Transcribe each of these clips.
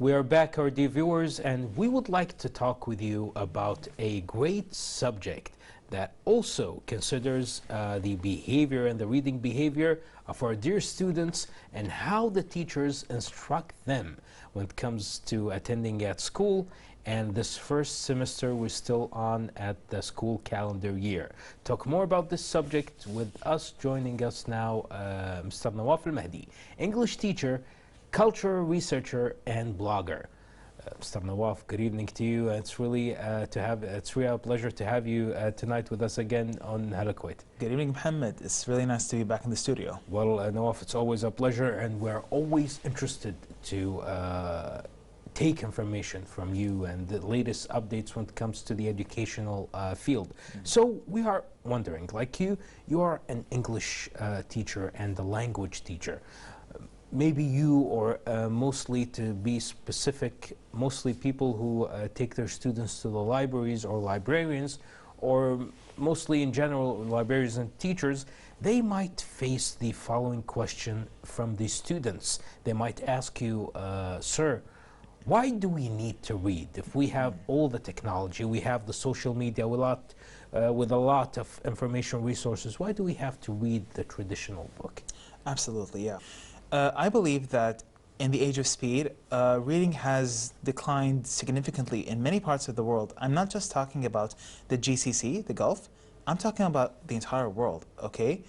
We are back, our dear viewers, and we would like to talk with you about a great subject that also considers the behavior and the reading behavior of our dear students and how the teachers instruct them when it comes to attending at school. And this first semester we're still on at the school calendar year. Talk more about this subject with us. Joining us now, Mr. Nawaf Almahdi, English teacher, culture researcher, and blogger. Mr. Nawaf, good evening to you. It's really a pleasure to have you tonight with us again on Hala Kuwait. Good evening, Mohammed. It's really nice to be back in the studio. Well, Nawaf, it's always a pleasure, and we're always interested to take information from you and the latest updates when it comes to the educational field. So we are wondering, like you are an English teacher and a language teacher. Maybe you, or mostly to be specific, mostly people who take their students to the libraries or librarians, or mostly in general librarians and teachers, they might face the following question from the students. They might ask you, sir, why do we need to read? If we have all the technology, we have the social media with a lot of information resources, why do we have to read the traditional book? Absolutely, yeah. I believe that in the age of speed, reading has declined significantly in many parts of the world. I'm not just talking about the GCC, the Gulf. I'm talking about the entire world, okay?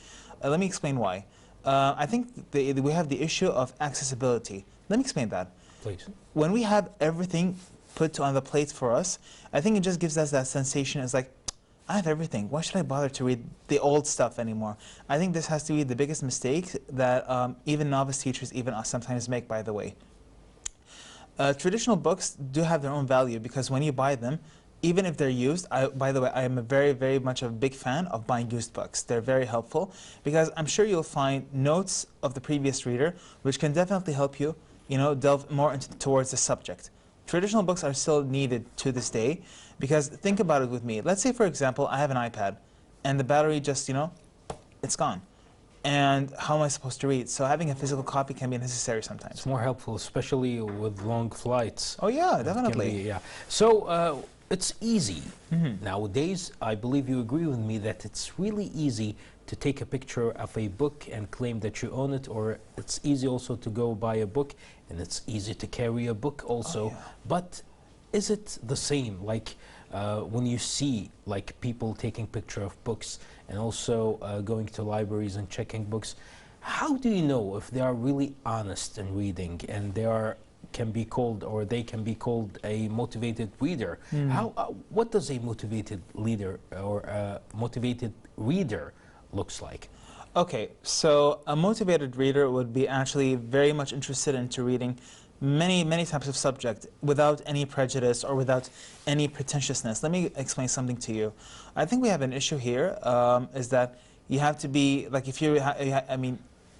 Let me explain why. I think we have the issue of accessibility. Let me explain that. Please. When we have everything put on the plate for us, I think it just gives us that sensation. It's like, I have everything. Why should I bother to read the old stuff anymore? I think this has to be the biggest mistake that even novice teachers, even us, sometimes make, by the way. Traditional books do have their own value because when you buy them, even if they're used, by the way, I am very much a big fan of buying used books. They're very helpful because I'm sure you'll find notes of the previous reader which can definitely help you, delve more towards the subject. Traditional books are still needed to this day because think about it with me. Let's say, for example, I have an iPad and the battery just, it's gone. And how am I supposed to read? So having a physical copy can be necessary sometimes. It's more helpful, especially with long flights. Oh yeah, definitely. Yeah. So it's easy. Nowadays, I believe you agree with me that it's really easy to take a picture of a book and claim that you own it, or it's easy also to go buy a book, and it's easy to carry a book also. Oh, yeah. But is it the same, like when you see like people taking picture of books and also going to libraries and checking books, how do you know if they are really honest in reading and they can be called a motivated reader? What does a motivated leader or a motivated reader looks like? Okay, so a motivated reader would be actually very much interested into reading many types of subject without any prejudice or without any pretentiousness. Let me explain something to you. I think we have an issue here, is that you have to be, like if you,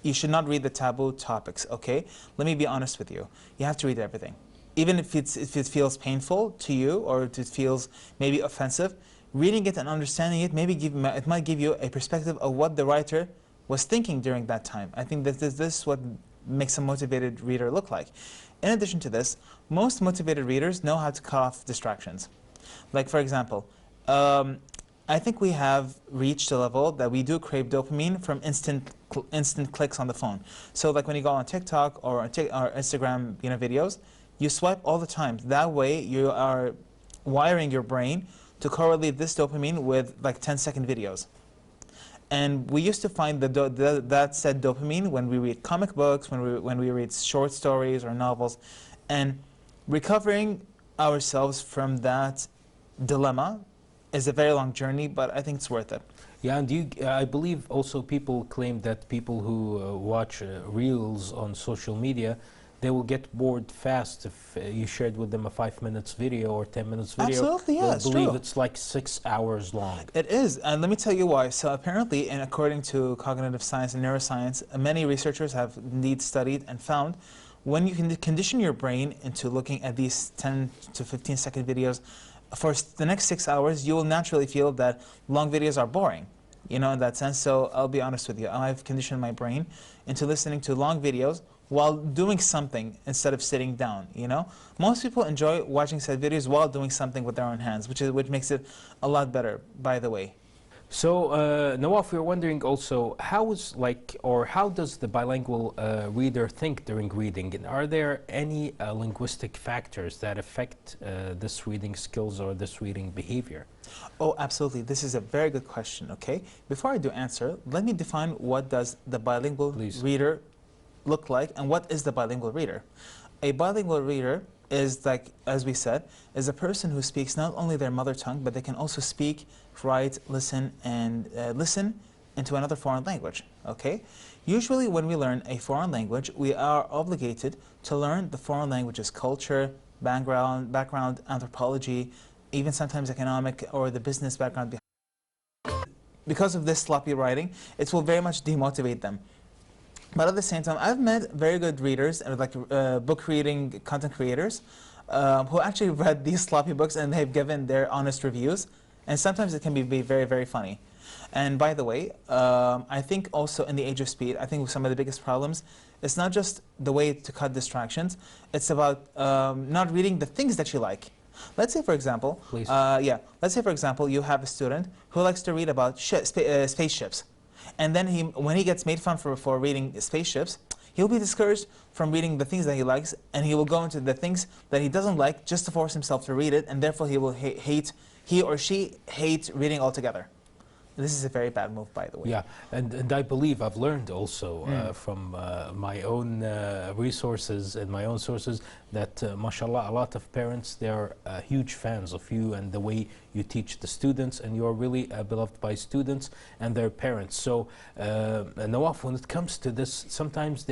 you should not read the taboo topics, okay? Let me be honest with you. You have to read everything. Even if it feels painful to you or if it feels maybe offensive, reading it and understanding it, it might give you a perspective of what the writer was thinking during that time. I think that this is what makes a motivated reader look like. In addition to this, most motivated readers know how to cut off distractions. Like for example, I think we have reached a level that we do crave dopamine from instant clicks on the phone. So like when you go on TikTok or Instagram videos, you swipe all the time. That way you are wiring your brain to correlate this dopamine with like 10-second videos. And we used to find that said dopamine when we read comic books, when we read short stories or novels. And recovering ourselves from that dilemma is a very long journey, but I think it's worth it. Yeah, and I believe also people claim that people who watch reels on social media, they will get bored fast if you shared with them a 5 minutes video or 10 minutes video. Absolutely, yeah, it's believe true. It's like 6 hours long. It is, and let me tell you why. So apparently, and according to cognitive science and neuroscience, many researchers have indeed studied and found when you can condition your brain into looking at these 10 to 15 second videos for the next 6 hours, you will naturally feel that long videos are boring, in that sense. So I'll be honest with you, I've conditioned my brain into listening to long videos while doing something instead of sitting down, you know? Most people enjoy watching said videos while doing something with their own hands, which makes it a lot better, by the way. So, Nawaf, we're wondering also, how does the bilingual reader think during reading? And are there any linguistic factors that affect this reading skills or this reading behavior? Oh, absolutely. This is a very good question, okay? Before I do answer, let me define what does the bilingual reader look like and what is the bilingual reader. A bilingual reader is, like, as we said, is a person who speaks not only their mother tongue, but they can also speak, write, listen, and listen into another foreign language, okay? Usually when we learn a foreign language, we are obligated to learn the foreign language's culture, background, anthropology, even sometimes economic or the business background behind. Because of this sloppy writing, it will very much demotivate them. But at the same time, I've met very good readers, like book reading content creators, who actually read these sloppy books and they've given their honest reviews. And sometimes it can be very, very funny. And by the way, I think also in the age of speed, I think some of the biggest problems, it's not just the way to cut distractions, it's about not reading the things that you like. Let's say, for example, let's say, for example, you have a student who likes to read about spaceships. And then when he gets made fun for reading spaceships, he'll be discouraged from reading the things that he likes, and he will go into the things that he doesn't like just to force himself to read it, and therefore he will he or she hates reading altogether. This is a very bad move, by the way. Yeah, and I believe I've learned also from my own resources and my own sources that, mashallah, a lot of parents, they're huge fans of you and the way you teach the students, and you're really beloved by students and their parents. So, Nawaf, when it comes to this, sometimes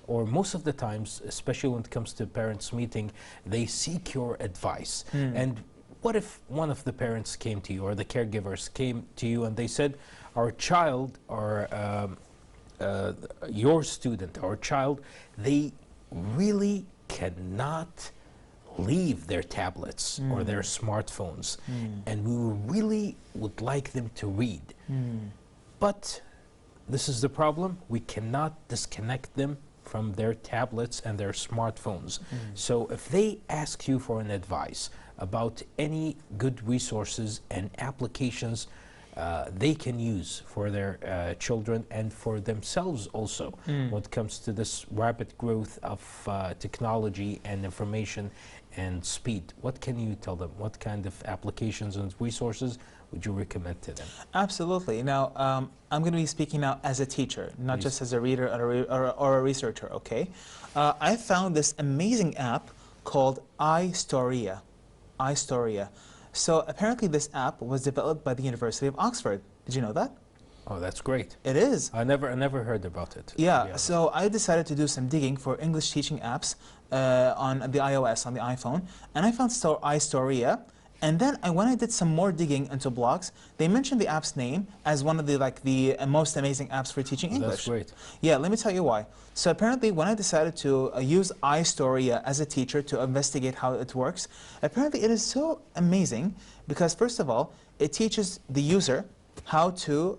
or most of the times, especially when it comes to parents meeting, they seek your advice. And what if one of the parents came to you, or the caregivers came to you, and they said, our child, or your student, our child, they really cannot leave their tablets or their smartphones, and we really would like them to read. But this is the problem, we cannot disconnect them from their tablets and their smartphones. So if they ask you for an advice about any good resources and applications they can use for their children and for themselves also when it comes to this rapid growth of technology and information and speed, what can you tell them? What kind of applications and resources would you recommend to them? Absolutely. Now, I'm going to be speaking now as a teacher, not just as a reader or a researcher, okay? I found this amazing app called iStoria. iStoria. So apparently this app was developed by the University of Oxford. Did you know that? Oh, that's great. It is. I never heard about it. Yeah, so I decided to do some digging for English teaching apps on the iOS, on the iPhone, and I found iStoria. And then when I did some more digging into blogs, they mentioned the app's name as one of the most amazing apps for teaching English. That's great. Yeah, let me tell you why. So apparently when I decided to use iStoria as a teacher to investigate how it works, apparently it is so amazing because first of all, it teaches the user how to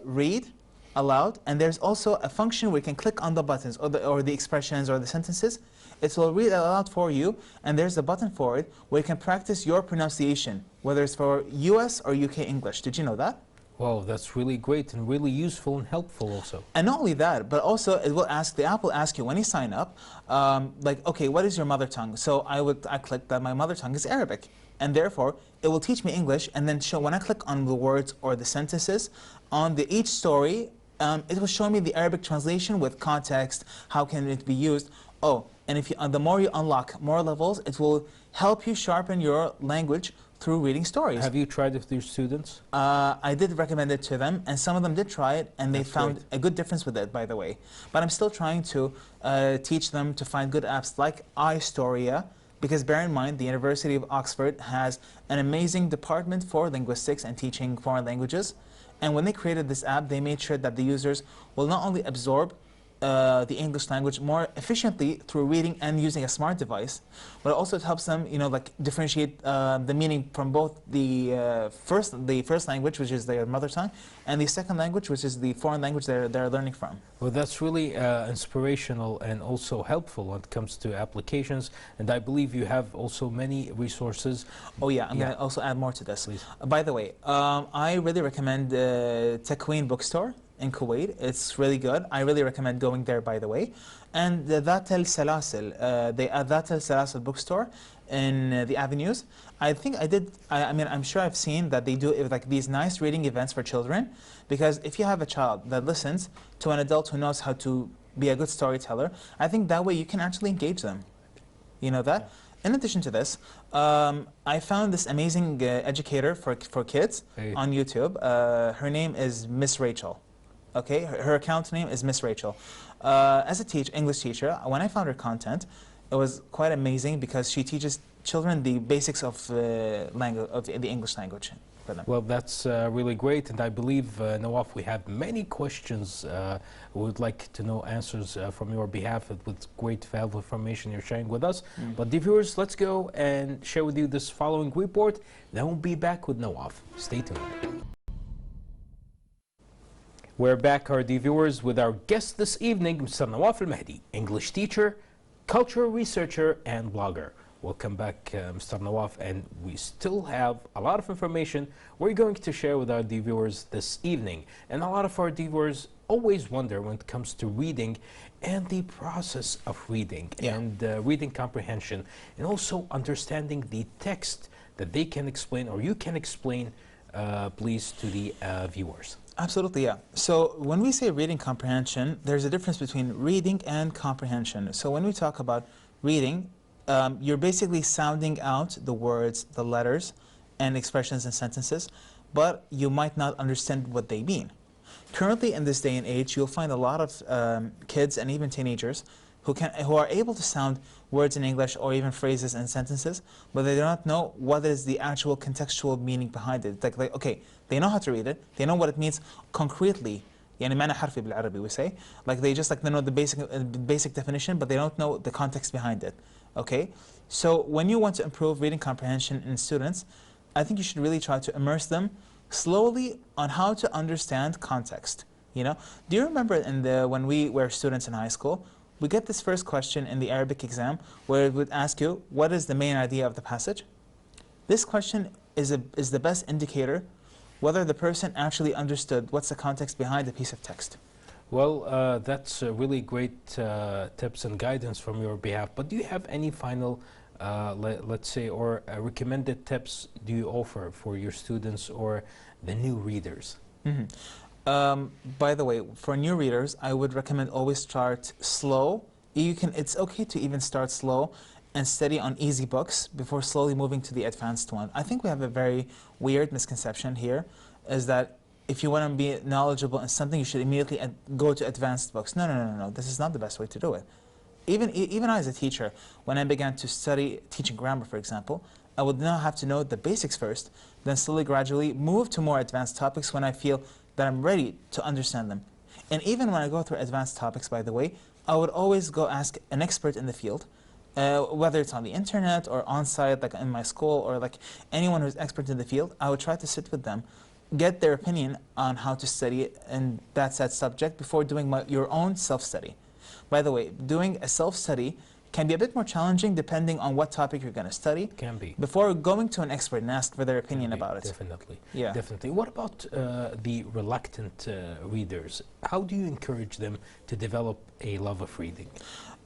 read aloud, and there's also a function where you can click on the buttons or the expressions or the sentences. It will read aloud for you, and there's a button for it where you can practice your pronunciation, whether it's for US or UK English. Did you know that? Wow, that's really great and really useful and helpful also. And not only that, but also it will ask, the app will ask you when you sign up, like, okay, what is your mother tongue? So I click that my mother tongue is Arabic, and therefore it will teach me English, and then when I click on the words or the sentences on each story, it will show me the Arabic translation with context, how can it be used. Oh, and if the more you unlock more levels, it will help you sharpen your language through reading stories. Have you tried it with your students? I did recommend it to them, and some of them did try it, and they found a good difference with it, by the way. But I'm still trying to teach them to find good apps like iStoria, because bear in mind, the University of Oxford has an amazing department for linguistics and teaching foreign languages. And when they created this app, they made sure that the users will not only absorb the English language more efficiently through reading and using a smart device, but also it helps them, like differentiate the meaning from both the first language, which is their mother tongue, and the second language, which is the foreign language they're learning from. Well, that's really inspirational and also helpful when it comes to applications. And I believe you have also many resources. Oh yeah, I'm going to also add more to this. Please. By the way, I really recommend Takween bookstore in Kuwait. It's really good. I really recommend going there, by the way. And the Dhat al Salasil, the Dhat al Salasil bookstore in the avenues. I think I'm sure I've seen that they do like these nice reading events for children, because if you have a child that listens to an adult who knows how to be a good storyteller, I think that way you can actually engage them. You know that? In addition to this, I found this amazing educator for kids on YouTube. Her name is Miss Rachel. Okay, her account name is Miss Rachel. As a English teacher, when I found her content, it was quite amazing because she teaches children the basics of the English language for them. Well, that's really great, and I believe, Nawaf, we have many questions. We would like to know answers from your behalf with great valuable information you're sharing with us. But dear viewers, let's go and share with you this following report. Then we'll be back with Nawaf. Stay tuned. We're back, our dear viewers, with our guest this evening, Mr. Nawaf Almahdi, English teacher, cultural researcher, and blogger. Welcome back, Mr. Nawaf, and we still have a lot of information we're going to share with our dear viewers this evening. And a lot of our dear viewers always wonder when it comes to reading and the process of reading and reading comprehension, and also understanding the text that they can explain, or you can explain, please, to the viewers. Absolutely, yeah. So when we say reading comprehension, there's a difference between reading and comprehension. So when we talk about reading, you're basically sounding out the words, the letters, and expressions and sentences, but you might not understand what they mean. Currently, in this day and age, you'll find a lot of kids and even teenagers who are able to sound words in English or even phrases and sentences, but they do not know what is the actual contextual meaning behind it. Like okay, they know how to read it, they know what it means concretely. يعني معنى حرفي بالعربي, we say. Like they just know the basic definition, but they don't know the context behind it. Okay, so when you want to improve reading comprehension in students, I think you should really try to immerse them slowly on how to understand context. Do you remember when we were students in high school, we get this first question in the Arabic exam where it would ask you, what is the main idea of the passage? This question is the best indicator whether the person actually understood what's the context behind a piece of text. Well, that's really great tips and guidance from your behalf. But do you have any final, let's say, or recommended tips do you offer for your students or the new readers? By the way, for new readers, I would recommend always start slow. It's okay to even start slow and study on easy books before slowly moving to the advanced one. I think we have a very weird misconception here, is that if you want to be knowledgeable in something, you should immediately go to advanced books. No. This is not the best way to do it. Even I as a teacher, when I began to study teaching grammar, for example, I would now have to know the basics first, then slowly, gradually move to more advanced topics when I feel that I'm ready to understand them. And even when I go through advanced topics, by the way, I would always go ask an expert in the field, whether it's on the internet or on-site, like in my school, or like anyone who's expert in the field. I would try to sit with them, get their opinion on how to study it in that said subject before doing your own self-study. By the way, doing a self-study can be a bit more challenging depending on what topic you're going to study. Can be. Before going to an expert and ask for their opinion about it. Definitely. Yeah. Definitely. What about the reluctant readers? How do you encourage them to develop a love of reading?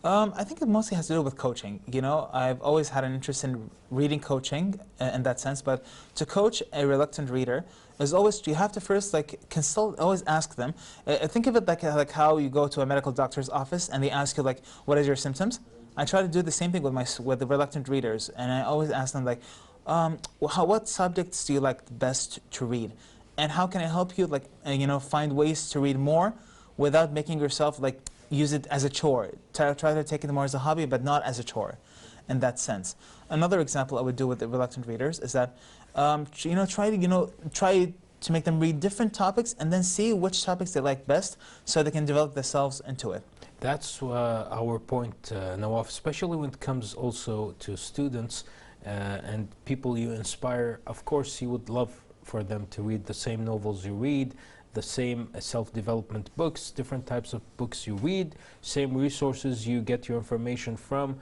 I think it mostly has to do with coaching. I've always had an interest in reading coaching in that sense, but to coach a reluctant reader is always, you have to first consult, always ask them. Think of it like how you go to a medical doctor's office and they ask you what is your symptoms? I try to do the same thing with the reluctant readers, and I always ask them what subjects do you like best to read, and how can I help you find ways to read more without making yourself use it as a chore. Try to take it more as a hobby, but not as a chore, in that sense. Another example I would do with the reluctant readers is that try to make them read different topics and then see which topics they like best, so they can develop themselves into it. That's our point, Nawaf, especially when it comes also to students and people you inspire. Of course, you would love for them to read the same novels you read, the same self-development books, different types of books you read, same resources you get your information from,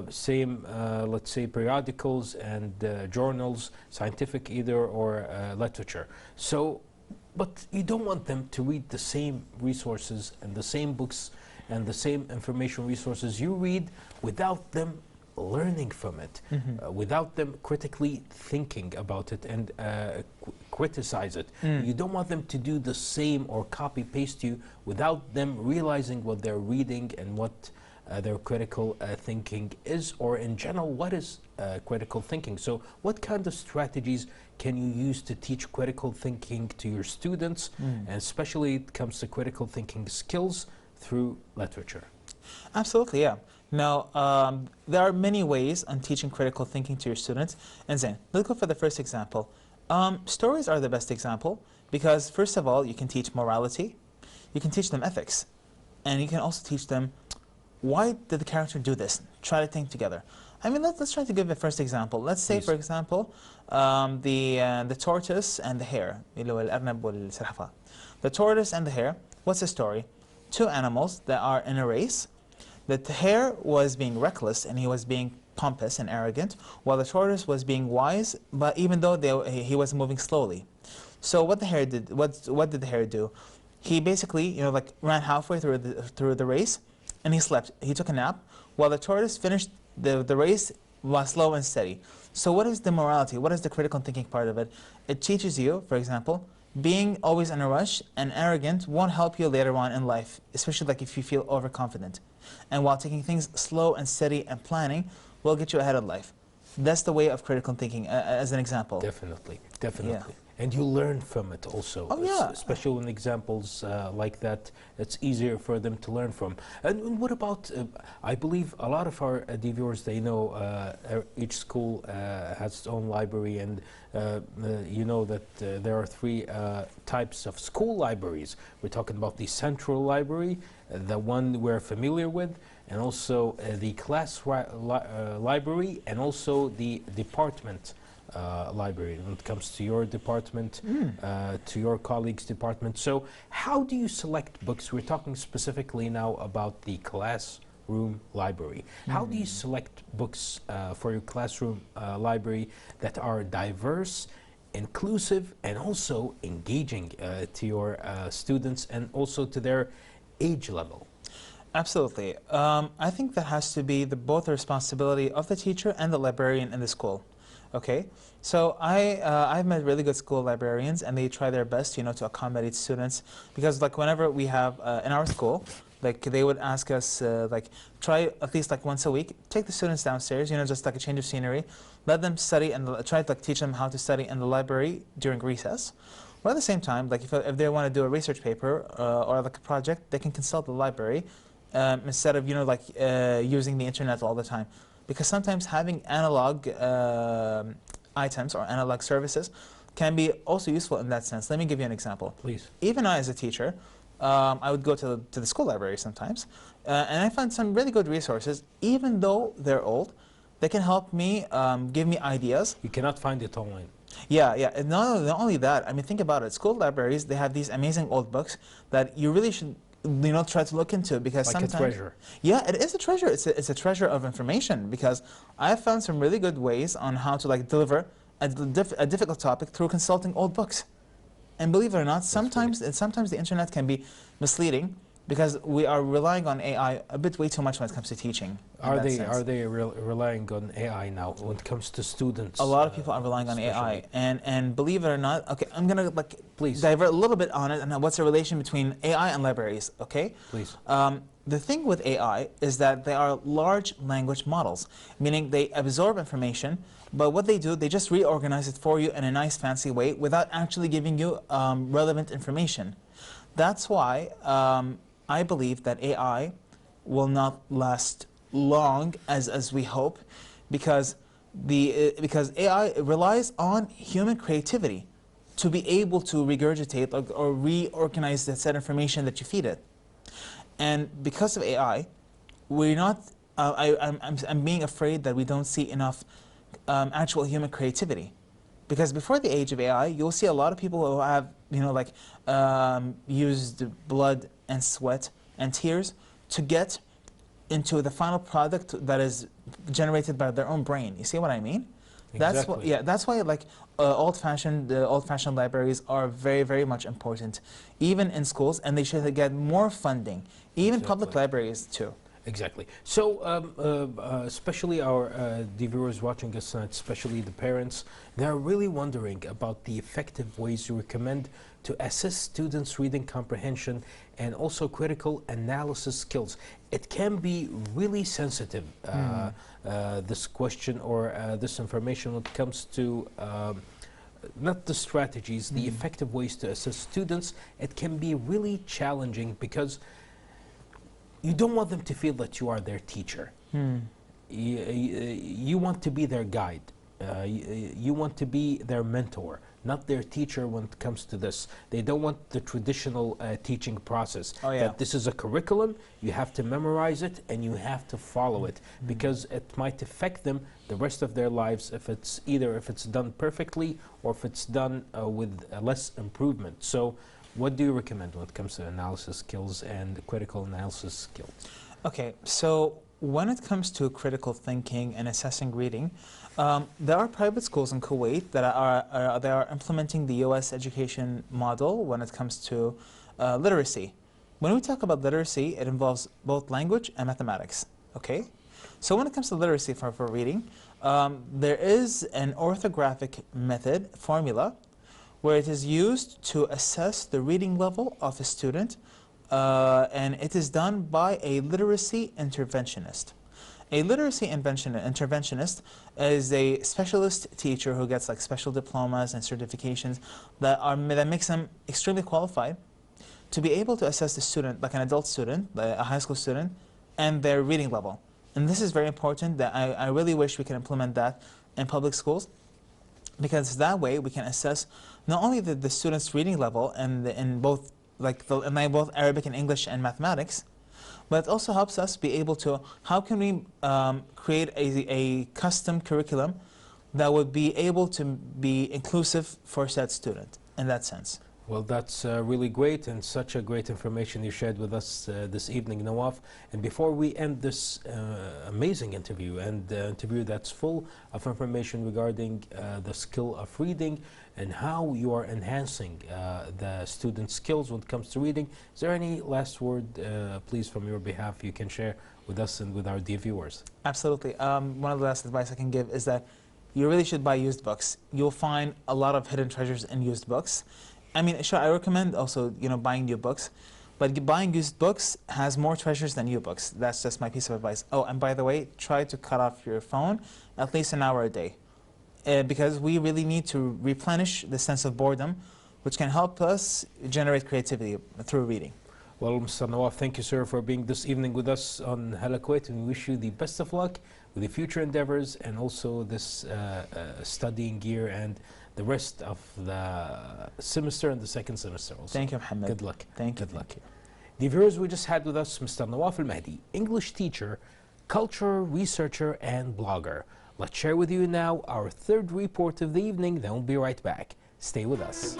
same, let's say, periodicals and journals, scientific either or literature. So, but you don't want them to read the same resources and the same books and the same information resources you read without them learning from it, without them critically thinking about it and criticize it. You don't want them to do the same or copy paste you without them realizing what they're reading and what their critical thinking is, or in general, what is critical thinking. So what kind of strategies can you use to teach critical thinking to your students, and especially it comes to critical thinking skills through literature? Absolutely, yeah. Now, there are many ways on teaching critical thinking to your students. And Zain, let's go for the first example. Stories are the best example because, first of all, you can teach morality, you can teach them ethics, and you can also teach them why did the character do this? Try to think together. I mean, let's try to give a first example. Let's say, for example, the tortoise and the hare. The tortoise and the hare, what's the story? Two animals that are in a race. The hare was being reckless and he was being pompous and arrogant, while the tortoise was being wise, but even though he was moving slowly. So what the hare did, what did the hare do? He basically, like ran halfway through the race, and he slept. He took a nap, while the tortoise finished the race was slow and steady. So what is the morality? What is the critical thinking part of it? It teaches you, for example, being always in a rush and arrogant won't help you later on in life, especially like if you feel overconfident. And while taking things slow and steady and planning will get you ahead of life. That's the way of critical thinking, as an example. Definitely, definitely. Yeah. And you learn from it also. Oh, yeah. Especially when examples like that, it's easier for them to learn from. And what about, I believe a lot of our viewers, they know each school has its own library, and you know that there are three types of school libraries. We're talking about the central library, the one we're familiar with, and also the class library, and also the department library when it comes to your department, to your colleagues' department. So how do you select books? We're talking specifically now about the classroom library. How do you select books for your classroom library that are diverse, inclusive, and also engaging to your students and also to their age level? Absolutely. I think that has to be both the responsibility of the teacher and the librarian in the school. Okay, so I've met really good school librarians, and they try their best, to accommodate students, because like whenever we have in our school, like they would ask us like try at least like once a week, take the students downstairs, just like a change of scenery, let them study and try to like teach them how to study in the library during recess. But at the same time, like if they want to do a research paper or like a project, they can consult the library instead of using the internet all the time. Because sometimes having analog items or analog services can be also useful in that sense. Let me give you an example. Please. Even I, as a teacher, I would go to the school library sometimes, and I find some really good resources. Even though they're old, they can help me, give me ideas. You cannot find it online. Yeah, yeah. And not only that, I mean, think about it. School libraries, they have these amazing old books that you really should try to look into, because like sometimes... a treasure. Yeah, it is a treasure. It's a treasure of information, because I found some really good ways on how to deliver a difficult topic through consulting old books. And believe it or not, sometimes the internet can be misleading, because we are relying on AI a bit way too much when it comes to teaching. Are they relying on AI now when it comes to students? A lot of people are relying on AI, and believe it or not, okay, I'm gonna please divert a little bit on it and what's the relation between AI and libraries. Okay, please. The thing with AI is that they are large language models, meaning they absorb information, but what they do, they just reorganize it for you in a nice fancy way without actually giving you relevant information. That's why I believe that AI will not last long as we hope, because AI relies on human creativity to be able to regurgitate or reorganize the set information that you feed it. And because of AI, we're not, I'm being afraid that we don't see enough actual human creativity. Because before the age of AI, you'll see a lot of people who have, used blood and sweat and tears to get into the final product that is generated by their own brain. You see what I mean? Exactly. That's why the old-fashioned libraries are very, very much important, even in schools, and they should get more funding, even public libraries too. Exactly. So, especially our the viewers watching us, especially the parents, they are really wondering about the effective ways you recommend to assist students' reading comprehension and also critical analysis skills. It can be really sensitive, this question or this information when it comes to not the strategies, the effective ways to assist students. It can be really challenging because you don't want them to feel that you are their teacher. You want to be their guide. You want to be their mentor, not their teacher when it comes to this. They don't want the traditional teaching process. That this is a curriculum, you have to memorize it and you have to follow it, because it might affect them the rest of their lives if it's done perfectly or if it's done with less improvement. So what do you recommend when it comes to analysis skills and critical analysis skills? Okay, so when it comes to critical thinking and assessing reading, there are private schools in Kuwait that are implementing the US education model when it comes to literacy. When we talk about literacy, it involves both language and mathematics. Okay, so when it comes to literacy for reading, there is an orthographic method formula where it is used to assess the reading level of a student, and it is done by a literacy interventionist. A literacy interventionist is a specialist teacher who gets like special diplomas and certifications that makes them extremely qualified to be able to assess the student, like an adult student, a high school student, and their reading level. And this is very important. That I really wish we can implement that in public schools, because that way we can assess not only the student's reading level in both Arabic and English and mathematics, but it also helps us be able to, how can we create a custom curriculum that would be able to be inclusive for said student in that sense. Well, that's really great, and such a great information you shared with us this evening, Nawaf. And before we end this amazing interview, and interview that's full of information regarding the skill of reading and how you are enhancing the students' skills when it comes to reading, is there any last word, please, from your behalf you can share with us and with our dear viewers? Absolutely. One of the last advice I can give is that you really should buy used books. You'll find a lot of hidden treasures in used books. I mean, sure, I recommend also, buying new books, but buying used books has more treasures than new books. That's just my piece of advice. Oh, and by the way, try to cut off your phone at least an hour a day, because we really need to replenish the sense of boredom, which can help us generate creativity through reading. Well, Mr. Nawaf, thank you, sir, for being this evening with us on Hala Kuwait, and we wish you the best of luck with the future endeavors and also this studying year and the rest of the semester and the second semester also. Thank you, Mohammed. Good luck. Thank you. Good luck. The viewers, we just had with us Mr. Nawaf Almahdi, English teacher, culture researcher, and blogger. Let's share with you now our third report of the evening, then we'll be right back. Stay with us.